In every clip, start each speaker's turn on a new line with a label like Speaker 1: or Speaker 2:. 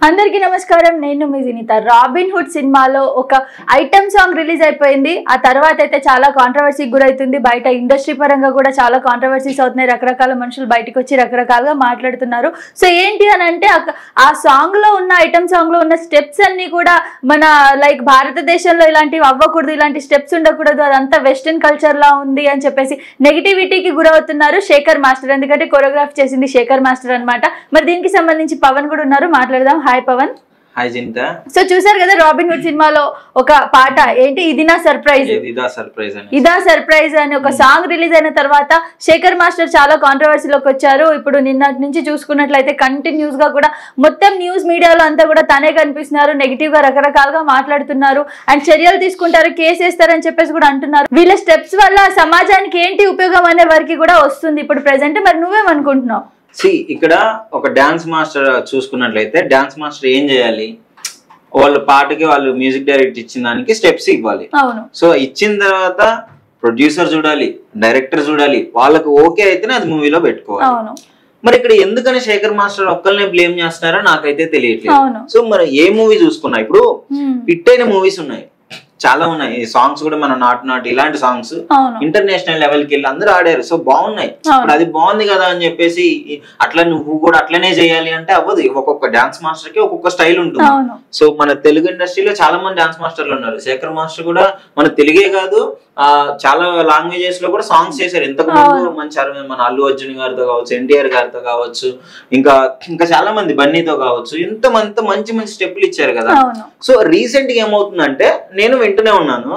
Speaker 1: అందరికీ నమస్కారం. నేను మీ వినీత. రాబిన్ హుడ్ సినిమాలో ఒక ఐటమ్ సాంగ్ రిలీజ్ అయిపోయింది. ఆ తర్వాత అయితే చాలా కాంట్రవర్సీకి గురవుతుంది. బయట ఇండస్ట్రీ పరంగా కూడా చాలా కాంట్రవర్సీస్ అవుతున్నాయి. రకరకాల మనుషులు బయటకు వచ్చి రకరకాలుగా మాట్లాడుతున్నారు. సో ఏంటి అని అంటే ఆ సాంగ్ లో ఉన్న ఐటమ్ సాంగ్ లో ఉన్న స్టెప్స్ అన్ని కూడా మన లైక్ భారతదేశంలో ఇలాంటివి అవ్వకూడదు, ఇలాంటి స్టెప్స్ ఉండకూడదు, అదంతా వెస్టర్న్ కల్చర్ లా ఉంది అని చెప్పేసి నెగిటివిటీకి గురవుతున్నారు శేఖర్ మాస్టర్. ఎందుకంటే కొరియోగ్రాఫ్ చేసింది శేఖర్ మాస్టర్ అన్నమాట. మరి దీనికి సంబంధించి పవన్ కూడా ఉన్నారు, మాట్లాడదాం. హాయ్ పవన్.
Speaker 2: హాయ్ జింతా.
Speaker 1: సో చూసారు కదా రాబిన్ హుడ్ సినిమాలో ఒక పాట ఏంటి ఇది నా సర్ప్రైజ్, ఇదా సర్ప్రైజ్ అని ఒక సాంగ్ రిలీజ్ అయిన తర్వాత శేఖర్ మాస్టర్ చాలా కాంట్రవర్సీలోకి వచ్చారు. ఇప్పుడు నిన్నటి నుంచి చూసుకున్నట్లయితే కంటిన్యూస్ గా కూడా మొత్తం న్యూస్ మీడియాలో అంతా కూడా తనే కనిపిస్తున్నారు. నెగిటివ్ గా రకరకాలుగా మాట్లాడుతున్నారు అండ్ చర్యలు తీసుకుంటారు, కేసు వేస్తారని చెప్పేసి కూడా అంటున్నారు. వీళ్ళ స్టెప్స్ వల్ల సమాజానికి ఏంటి ఉపయోగం అనే వరకు కూడా వస్తుంది ఇప్పుడు ప్రెసెంట్. మరి నువ్వేమనుకుంటున్నావు?
Speaker 2: ఇక్కడ ఒక డాన్స్ మాస్టర్ చూసుకున్నట్లయితే డాన్స్ మాస్టర్ ఏం చేయాలి, వాళ్ళ పాటకి వాళ్ళు మ్యూజిక్ డైరెక్ట్ ఇచ్చిన దానికి స్టెప్స్ ఇవ్వాలి. సో ఇచ్చిన తర్వాత ప్రొడ్యూసర్ చూడాలి, డైరెక్టర్ చూడాలి, వాళ్ళకి ఓకే అయితేనే అది మూవీలో పెట్టుకోవాలి. మరి ఇక్కడ ఎందుకని శేఖర్ మాస్టర్ ఒక్కరినే బ్లేమ్ చేస్తున్నారో నాకైతే తెలియట్లేదు. సో మరి ఏ మూవీ చూసుకున్నా ఇప్పుడు హిట్ అయిన మూవీస్ ఉన్నాయి, చాలా ఉన్నాయి. సాంగ్స్ కూడా మన నాటు ఇలాంటి సాంగ్స్ ఇంటర్నేషనల్ లెవెల్ కి వెళ్ళి అందరూ ఆడారు. సో బాగున్నాయి. ఇప్పుడు అది బాగుంది కదా అని చెప్పేసి అట్లా నువ్వు కూడా అట్లనే చేయాలి అంటే అవ్వదు. ఒక్కొక్క డాన్స్ మాస్టర్ కి ఒక్కొక్క స్టైల్ ఉంటుంది. సో మన తెలుగు ఇండస్ట్రీలో చాలా మంది డాన్స్ మాస్టర్లు ఉన్నారు. శేఖర్ మాస్టర్ కూడా మన తెలుగే కాదు చాలా లాంగ్వేజెస్ లో కూడా సాంగ్స్ చేశారు. ఇంతకు ముందు మంచి మన అల్లు అర్జున్ గారితో కావచ్చు, ఎన్టీఆర్ గారితో కావచ్చు, ఇంకా చాలా మంది బన్నీతో కావచ్చు, ఇంతమంది మంచి మంచి స్టెప్లు ఇచ్చారు కదా. సో రీసెంట్ గా ఏమవుతుందంటే నేను వింటూనే ఉన్నాను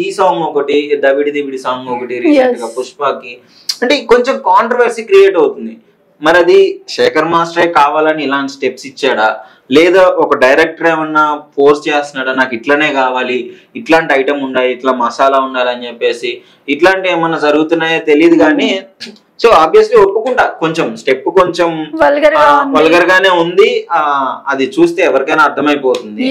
Speaker 2: ఈ సాంగ్ ఒకటి, దబిడి దిబిడి సాంగ్ ఒకటి రీసెంట్ గా పుష్పకి, అంటే కొంచెం కాంట్రవర్సీ క్రియేట్ అవుతుంది. మరి అది శేఖర్ మాస్టరే కావాలని ఇలాంటి స్టెప్స్ ఇచ్చాడా, లేదా ఒక డైరెక్టర్ ఏమన్నా ఫోర్స్ చేస్తున్నాడా, నాకు ఇట్లనే కావాలి, ఇట్లాంటి ఐటమ్ ఉండాలి, ఇట్లా మసాలా ఉండాలని చెప్పేసి ఇట్లాంటి ఏమన్నా జరుగుతున్నాయో తెలియదు. కానీ సో ఆబ్వియస్లీ ఒప్పుకుంటా కొంచెం స్టెప్ కొంచెం వల్గర్ గానే ఉంది, అది చూస్తే ఎవరికైనా అర్థమైపోతుంది.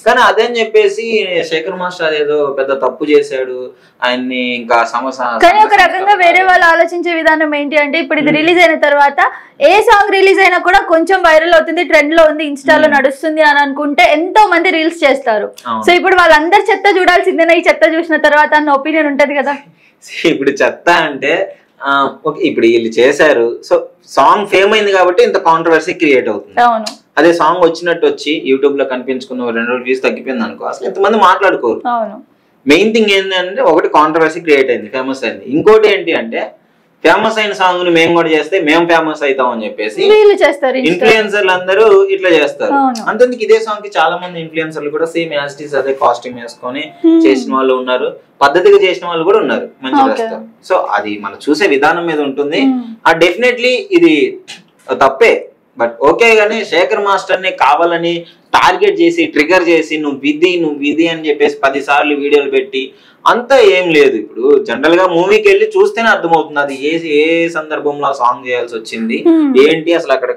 Speaker 2: కానీ అదేని చెప్పేసి శేఖర్ మాస్టర్ అదేదో పెద్ద తప్పు చేశాడు ఆయన్ని ఇంకా సమస్య.
Speaker 1: కానీ ఒక రకంగా వేరే వాళ్ళు ఆలోచించే విధానం ఏంటి అంటే ఇప్పుడు ఇది రిలీజ్ అయిన తర్వాత ఏ సాంగ్ రిలీజ్ అయినా కూడా కొంచెం వైరల్ అవుతుంది, ట్రెండ్ లో ఉంది, ఇన్స్టాలో నడుస్తుంది అని అనుకుంటే ఎంతో మంది రీల్స్ చేస్తారు. సో ఇప్పుడు వాళ్ళందరు చెత్త చూడాల్సిందేనా ఈ చెత్త చూసిన తర్వాత అన్న ఒపీనియన్ ఉంటది కదా.
Speaker 2: ఇప్పుడు చెత్త అంటే ఇప్పుడు వీళ్ళు చేశారు, సో సాంగ్ ఫేమ్ అయింది కాబట్టి ఇంత కాంట్రవర్సీ క్రియేట్ అవుతుంది. అదే సాంగ్ వచ్చినట్టు వచ్చి యూట్యూబ్ లో కనిపించుకున్న 2 రోజులు వ్యూస్ తగ్గిపోయింది అనుకో, అసలు ఎంతమంది మాట్లాడుకోరు. మెయిన్ థింగ్ ఏంటంటే ఒకటి కాంట్రవర్సీ క్రియేట్ అయింది, ఫేమస్ అయింది. ఇంకోటి ఏంటి అంటే ఫేమస్ అయిన సాంగ్ ని మేము కూడా చేస్తే మేము ఫేమస్ అవుతాం అని చెప్పేసి ఇన్ఫ్లుయెన్సర్లు అందరూ ఇట్లా చేస్తారు. అంతేందుకు ఇదే సాంగ్ కి చాలా మంది ఇన్ఫ్లుయెన్సర్లు కూడా సేమ్ యాజ్ ఇట్ ఈస్ అదే కాస్ట్యూమ్ వేసుకొని చేసిన వాళ్ళు ఉన్నారు, పద్ధతిగా చేసిన వాళ్ళు కూడా ఉన్నారు, మంచిగా చేస్తారు. సో అది మనం చూసే విధానం మీద ఉంటుంది. డెఫినెట్లీ ఇది తప్పే, బట్ ఓకే. గానీ శేఖర్ మాస్టర్ ని కావాలని టార్గెట్ చేసి ట్రిగర్ చేసి నువ్వు విధి అని చెప్పేసి 10 సార్లు వీడియోలు పెట్టి అంతా ఏం లేదు. ఇప్పుడు జనరల్ గా మూవీకి వెళ్ళి చూస్తేనే అర్థమవుతుంది అది ఏ సందర్భంలో సాంగ్ చేయాల్సి వచ్చింది, ఏంటి అసలు అక్కడ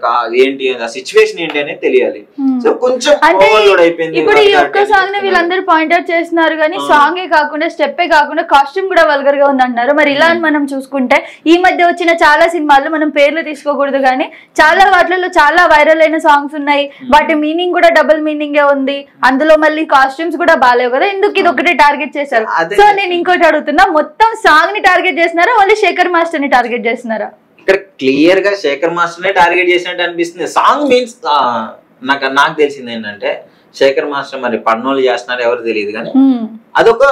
Speaker 2: ఏంటి ఆ సిచ్యువేషన్ ఏంటి అనేది తెలియాలి. సో కొంచెం ఓవర్లోడ్ అయిపోయింది.
Speaker 1: ఇప్పుడు ఈ ఒక్క సాంగ్ ని వీళ్ళందరూ పాయింట్అవుట్ చేస్తున్నారు కానీ సాంగే కాకుండా స్టెప్పే కాకుండా కాస్ట్యూమ్ కూడా వల్గర్ గా ఉంది అంటున్నారు. మరి ఇలా మనం చూసుకుంటే ఈ మధ్య వచ్చిన చాలా సినిమాల్లో మనం పేర్లు తీసుకోకూడదు కానీ చాలా వాటిలో చాలా వైరల్ అయిన సాంగ్స్ ఉన్నాయి, వాటి మీనింగ్ కూడా డబుల్ మీనింగ్ ఉంది. అందులో మళ్ళీ కాస్ట్యూమ్స్ కూడా బాగాలేవు కదా, ఎందుకు ఇది ఒకటే టార్గెట్ చేశారు? సో నేను ఇంకోటి అడుగుతున్నా, మొత్తం సాంగ్ ని టార్గెట్ చేస్తున్నారా ఓన్లీ శేఖర్ మాస్టర్ ని టార్గెట్ చేస్తున్నారా?
Speaker 2: ఇక్కడ క్లియర్ గా శేఖర్ మాస్టర్ నే టార్గెట్ చేసినట్టు అనిపిస్తుంది. సాంగ్ మీన్స్ నాకు తెలిసింది ఏంటంటే శేఖర్ మాస్టర్ మరి పన్నోళ్ళు చేస్తున్నారు ఎవరు తెలియదు కానీ అదొక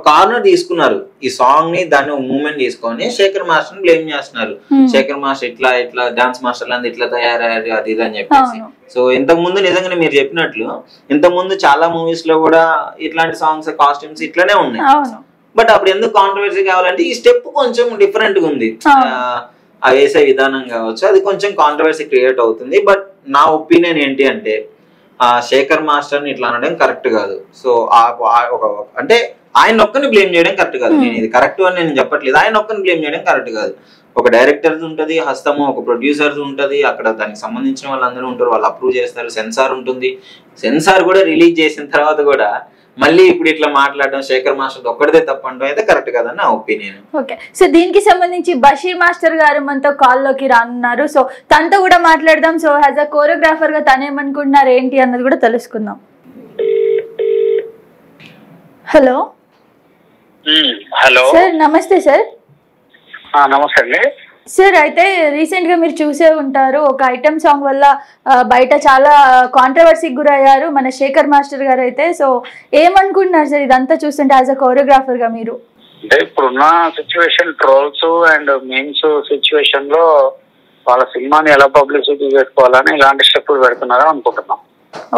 Speaker 2: కార్నర్ తీసుకున్నారు ఈ సాంగ్ ని, దాన్ని మూమెంట్ తీసుకొని శేఖర్ మాస్టర్ ని బ్లేమ్ చేస్తున్నారు. శేఖర్ మాస్టర్ ఇట్లా డాన్స్ మాస్టర్లు అంతా ఇట్లా తయారయ్యారు అది ఇది అని చెప్పేసి. సో ఇంతకు ముందు నిజంగానే మీరు చెప్పినట్లు ఇంతకు ముందు చాలా మూవీస్ లో కూడా ఇట్లాంటి సాంగ్స్ కాస్ట్యూమ్స్ ఇట్లానే ఉన్నాయి. బట్ అప్పుడు ఎందుకు కాంట్రవర్సీ కావాలంటే ఈ స్టెప్ కొంచెం డిఫరెంట్ గా ఉంది, ఆ వేసే విధానం కావచ్చు, అది కొంచెం కాంట్రవర్సీ క్రియేట్ అవుతుంది. బట్ నా ఒపీనియన్ ఏంటి అంటే శేఖర్ మాస్టర్ ని ఇట్లా అనడం కరెక్ట్ కాదు. సో అంటే ఆయన ఒక్కరిని బ్లేమ్ చేయడం కరెక్ట్ కాదు. నేను ఇది కరెక్ట్ అని నేను చెప్పట్లేదు, ఆయన ఒక్కరిని బ్లేమ్ చేయడం కరెక్ట్ కాదు. ఒక డైరెక్టర్ ఉంటది హస్తము, ఒక ప్రొడ్యూసర్ ఉంటది, అక్కడ దానికి సంబంధించిన వాళ్ళందరూ ఉంటారు, వాళ్ళు అప్రూవ్ చేస్తారు, సెన్సార్ ఉంటుంది. సెన్సార్ కూడా రిలీజ్ చేసిన తర్వాత కూడా మళ్ళీ ఇప్పుడు ఇట్లా మాట్లాడడం శేఖర్ మాస్టర్ ఒక్కడిదే తప్పంటం అయితే కరెక్ట్ కదని నా ఒపీనియన్.
Speaker 1: ఓకే, సో దీనికి సంబంధించి బషీర్ మాస్టర్ గారు మనతో కాల్లోకి రానున్నారు. సో తనతో కూడా మాట్లాడదాం. సో యాజ్ అ కోరియోగ్రాఫర్ గా తనేమనుకుంటున్నారు ఏంటి అన్నది కూడా తెలుసుకుందాం. హలో
Speaker 3: హలో
Speaker 1: సార్, నమస్తే సార్.
Speaker 3: నమస్తే అండి
Speaker 1: సార్, అయితే రీసెంట్ గా మీరు చూసే ఉంటారు, ఒక ఐటమ్ సాంగ్ వల్ల బయట చాలా కాంట్రవర్సీకి గురయ్యారు మన శేఖర్ మాస్టర్ గారు అయితే. సో ఏమనుకుంటున్నారు సార్ ఇదంతా చూస్తుంటే యాజ్ అ కోరియోగ్రాఫర్ గా మీరు?
Speaker 3: అంటే ఇప్పుడున్న situation, trolls and memes situation లో వాళ్ళ సినిమాని ఎలా పబ్లిసిటీ చేసుకోవాలని ఇలాంటి స్టెప్పులు పెడుతున్నారో అనుకుంటున్నాం.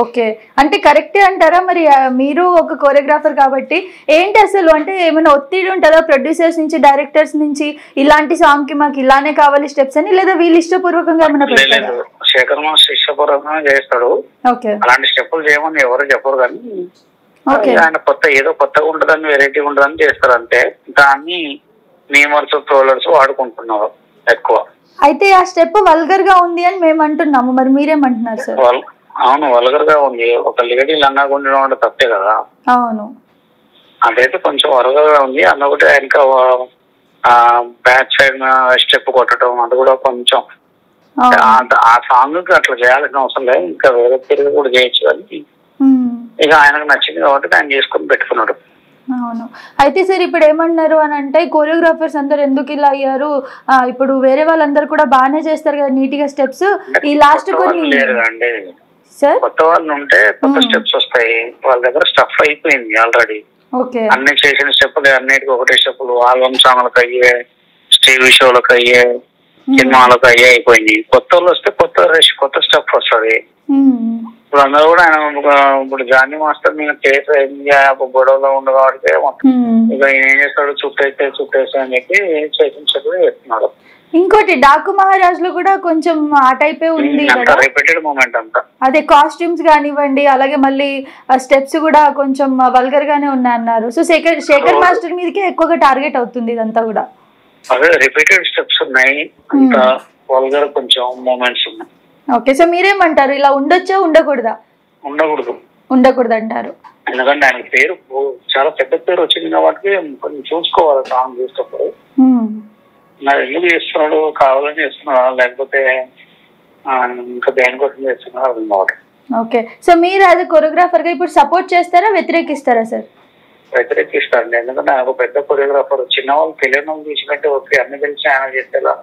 Speaker 1: ఓకే, అంటే కరెక్టే అంటారా? మరి మీరు ఒక కోరియోగ్రాఫర్ కాబట్టి ఏంటి అసలు, అంటే ఏమైనా ఒత్తిడి ఉంటుందా ప్రొడ్యూసర్స్ నుంచి, డైరెక్టర్స్ నుంచి, ఇలాంటి సాంగ్ కి మాకు ఇలానే కావాలి స్టెప్స్ అని, లేదా వీళ్ళు ఇష్టపూర్వకంగా ఏమైనా పెడతారా?
Speaker 3: శేఖర్ మాస్టర్ ఇష్టపూర్వకంగా చేస్తాడు.
Speaker 1: ఓకే,
Speaker 3: అలాంటి స్టెప్పులు చేయమని ఎవరు చెప్పరు, కానీ ఆయన ఏదో కొత్తగా ఉంటుందని, వెరైటీ ఉంటుందని చేస్తారు అంతే. దాన్ని మీమర్స్, ట్రోలర్స్ వాడుకుంటున్నారు ఎక్కువ.
Speaker 1: అయితే ఆ స్టెప్ వల్గర్ గా ఉంది అని మేము అంటున్నాము, మరి మీరేమంటున్నారు సార్?
Speaker 3: అవును, వల్గర్ గా ఉంది. ఒక లేడీ లంగా ఉండడం అంటే తప్పే కదా.
Speaker 1: అవును,
Speaker 3: అదైతే కొంచెం వల్గర్ గా ఉంది. అన్నొకటి ఇంకా బ్యాక్ సైడ్ స్టెప్ కొట్టడం, అది కూడా కొంచెం ఆ సాంగ్ కి అట్లా చేయాల్సిన అవసరం లేదు, ఇంకా వేరే తిరిగి కూడా చేయొచ్చు. కానీ ఇక ఆయనకు నచ్చింది కాబట్టి ఆయన చేసుకుని పెట్టుకున్నాడు.
Speaker 1: అవును, అయితే సార్ ఇప్పుడు ఏమన్నారు అని అంటే, కోరియోగ్రాఫర్స్ అందరు ఎందుకు ఇలా అయ్యారు, ఇప్పుడు వేరే వాళ్ళందరూ కూడా బాగానే చేస్తారు కదా నీట్ గా స్టెప్స్, ఈ లాస్ట్ కొన్ని
Speaker 3: లేదండి. కొత్త వాళ్ళు ఉంటే కొత్త స్టెప్స్ వస్తాయి. వాళ్ళ దగ్గర స్టఫ్ అయిపోయింది ఆల్రెడీ. అన్ని చేసిన స్టెప్పులు అన్నిటికీ ఒకటే స్టెప్పులు, ఆల్బమ్ సాంగ్లకు అయ్యే, టీవీ షోలకు అయ్యే, సినిమాలకు అయ్యే అయిపోయింది. కొత్త వాళ్ళు వస్తే కొత్త స్టెప్ వస్తుంది. ఇప్పుడు అందరూ కూడా ఆయన ఇప్పుడు జానీ మాస్టర్ మీద కేసు గొడవలో ఉండదు కాబట్టి ఇక ఈయన ఏం చేస్తాడు, చుట్టేస్తే అని చెప్పి చేసిన స్టెప్పులు చేస్తున్నాడు.
Speaker 1: ఇంకోటి డాకు మహారాజ్ లో కూడా కొంచెం ఆ టైపే ఉంది కదా,
Speaker 3: రిపీటెడ్ మూమెంట్ అంతా.
Speaker 1: అదే కాస్ట్యూమ్స్ కానివ్వండి, అలాగే మళ్ళీ స్టెప్స్ కూడా కొంచెం వల్గర్ గానే ఉన్నాయన్నారు. సో శేఖర్ మాస్టర్ మీదకే ఎక్కువగా టార్గెట్ అవుతుంది ఇదంతా కూడా.
Speaker 3: అదే రిపీటెడ్ స్టెప్స్ ఉన్నాయి, అంతా వల్గర్ కొంచెం మూమెంట్స్ ఉన్నాయి.
Speaker 1: ఓకే, సో మీరేమంటారు, ఇలా ఉండొచ్చా ఉండకూడదా? ఉండకూడదు అంటారు.
Speaker 3: ఎందుకంటే ఆయన పేరు చాలా పెద్ద పేరు వచ్చింది కాబట్టి కొంచెం చూసుకోవాలి సాంగ్ చూసేటప్పుడు. నాకు ఎందుకు చేస్తున్నాడు, కావాలని చేస్తున్నాడా లేకపోతే ఇంకా దేనికోసం చేస్తున్నాడు అర్థం కావాలి.
Speaker 1: ఓకే, సో మీరు యాజ్ కొరియోగ్రాఫర్ గా ఇప్పుడు సపోర్ట్ చేస్తారా, వ్యతిరేకిస్తారా సార్?
Speaker 3: వ్యతిరేకిస్తారండి. ఎందుకంటే ఒక పెద్ద కొరియోగ్రాఫర్ చిన్న వాళ్ళు తెలియని వాళ్ళు తీసినట్టే ఓకే, అన్ని తెలిసి ఆయన చేసేలా.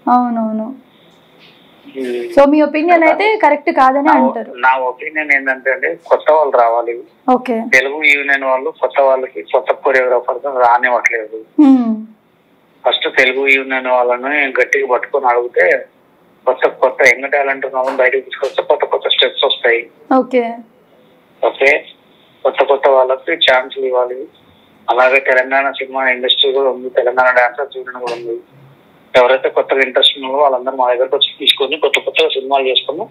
Speaker 1: అవునవును, సో మీ ఒపీనియన్ అయితే కరెక్ట్ కాదని అంటారు.
Speaker 3: నా ఒపీనియన్ ఏంటంటే అండి, కొత్త వాళ్ళు రావాలి.
Speaker 1: ఓకే,
Speaker 3: తెలుగు యూనియన్ వాళ్ళు కొత్త వాళ్ళకి కొత్త కొరియోగ్రాఫర్ రానివ్వట్లేదు. ఫస్ట్ తెలుగు యూనియన్ వాళ్ళని గట్టిగా పట్టుకొని అడిగితే కొత్త యంగ్ టాలెంట్ వాళ్ళని బయటకు తీసుకొస్తే కొత్త స్టెప్స్ వస్తాయి.
Speaker 1: ఓకే,
Speaker 3: కొత్త వాళ్ళకి ఛాన్సులు ఇవ్వాలి. అలాగే తెలంగాణ సినిమా ఇండస్ట్రీ కూడా ఉంది, తెలంగాణ డాన్సర్స్ యూనియన్ కూడా ఉంది. ఎవరైతే కొత్తగా ఇంట్రెస్ట్ ఉన్నారో వాళ్ళందరూ మా దగ్గరకు వచ్చి తీసుకొని కొత్త సినిమాలు చేసుకుని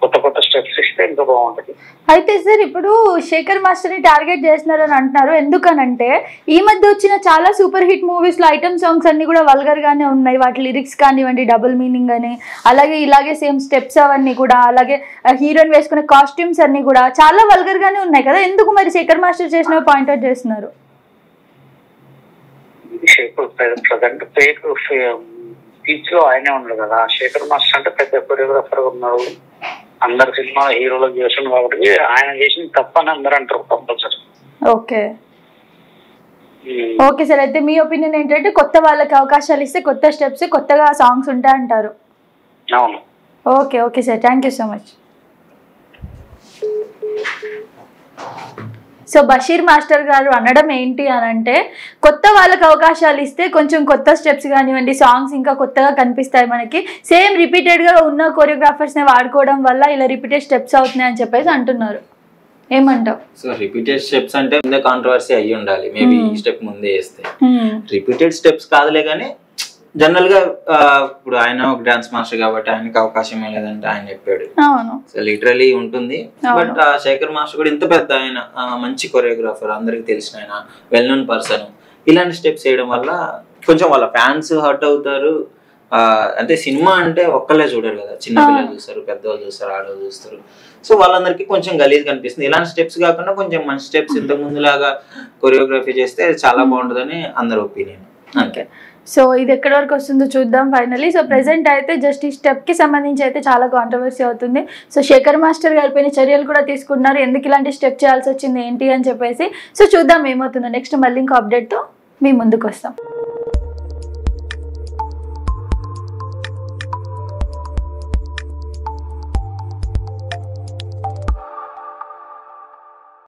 Speaker 3: కొత్త స్టెప్స్ ఇస్తే ఇంకా బాగుంటుంది.
Speaker 1: అయితే సార్ ఇప్పుడు శేఖర్ మాస్టర్ ని టార్గెట్ చేస్తున్నారు అని అంటున్నారు, ఎందుకనంటే ఈ మధ్య వచ్చిన చాలా సూపర్ హిట్ మూవీస్ లో ఐటమ్ సాంగ్స్ అన్ని కూడా వల్గర్ గానే ఉన్నాయి. వాటి లిరిక్స్ కానివ్వండి, డబుల్ మీనింగ్ అని, అలాగే ఇలాగే సేమ్ స్టెప్స్ అవన్నీ కూడా, అలాగే హీరోయిన్ వేసుకునే కాస్ట్యూమ్స్ అన్ని కూడా చాలా వల్గర్ గానే ఉన్నాయి కదా. ఎందుకు మరి శేఖర్ మాస్టర్ చేసిన పాయింట్అవుట్ చేస్తున్నారు?
Speaker 3: స్పీచ్ లో ఆయనే ఉన్నాడు కదా, శేఖర్ మాస్టర్ అంటే పెద్ద కొరియోగ్రాఫర్ ఉన్నాడు, అందరు సినిమా హీరోలకు చేస్తున్నాడు కాబట్టి ఆయన చేసిన తప్పని అందరూ అంటారు కంపల్సరీ.
Speaker 1: ఓకే ఓకే సార్, అయితే మీ ఒపీనియన్ ఏంటంటే కొత్త వాళ్ళకి అవకాశాలు ఇస్తే కొత్త స్టెప్స్, కొత్తగా సాంగ్స్ ఉంటాయంటారు.
Speaker 3: అవును.
Speaker 1: Okay sir, thank you so much. So Basheer master గారు అనడం ఏంటి అని అంటే, కొత్త వాళ్ళకి అవకాశాలు ఇస్తే కొంచెం కొత్త స్టెప్స్ కానివ్వండి, సాంగ్స్ ఇంకా కొత్తగా కనిపిస్తాయి మనకి. సేమ్ రిపీటెడ్గా ఉన్న కొరియోగ్రాఫర్స్ని వాడుకోవడం వల్ల ఇలా రిపీటెడ్ స్టెప్స్ అవుతున్నాయి అని చెప్పేసి అంటున్నారు. ఏమంటావు?
Speaker 2: సో రిపీటెడ్ స్టెప్స్ అంటే ముందే కాంట్రవర్సీ అయ్యి ఉండాలి, మేబీ ఈ స్టెప్ ముందే వేస్తే. రిపీటెడ్ స్టెప్స్ కాదులే కానీ జనరల్ గా ఇప్పుడు ఆయన ఒక డాన్స్ మాస్టర్ కాబట్టి ఆయనకి అవకాశం లేదంటే ఆయన చెప్పాడు. సో లిటరలీ ఉంటుంది. బట్ శేఖర్ మాస్టర్ కూడా ఇంత పెద్ద ఆయన మంచి కొరియోగ్రాఫర్, అందరికి తెలిసిన ఆయన, వెల్ నోన్ పర్సన్. ఇలాంటి స్టెప్స్ వేయడం వల్ల కొంచెం వాళ్ళ ఫ్యాన్స్ హర్ట్ అవుతారు. అంటే సినిమా అంటే ఒక్కళ్ళే చూడరు కదా, చిన్న పిల్లలు చూస్తారు, పెద్దవాళ్ళు చూస్తారు, ఆడవాళ్ళు చూస్తారు. సో వాళ్ళందరికీ కొంచెం గలీజ్ కనిపిస్తుంది. ఇలాంటి స్టెప్స్ కాకుండా కొంచెం మంచి స్టెప్స్ ఇంతకు ముందులాగా కొరియోగ్రఫీ చేస్తే చాలా బాగుంటుందని అందరి ఒపీనియన్.
Speaker 1: ఓకే, సో ఇది ఎక్కడి వరకు వస్తుందో చూద్దాం ఫైనలీ. సో ప్రెసెంట్ అయితే జస్ట్ ఈ స్టెప్ కి సంబంధించి అయితే చాలా కాంట్రవర్సీ అవుతుంది. సో శేఖర్ మాస్టర్ గారిపైన చర్యలు కూడా తీసుకున్నారు, ఎందుకు ఇలాంటి స్టెప్ చేయాల్సి వచ్చింది ఏంటి అని చెప్పేసి. సో చూద్దాం ఏమవుతుందో నెక్స్ట్. మళ్ళీ ఇంకో అప్డేట్తో మీ ముందుకు వస్తాం.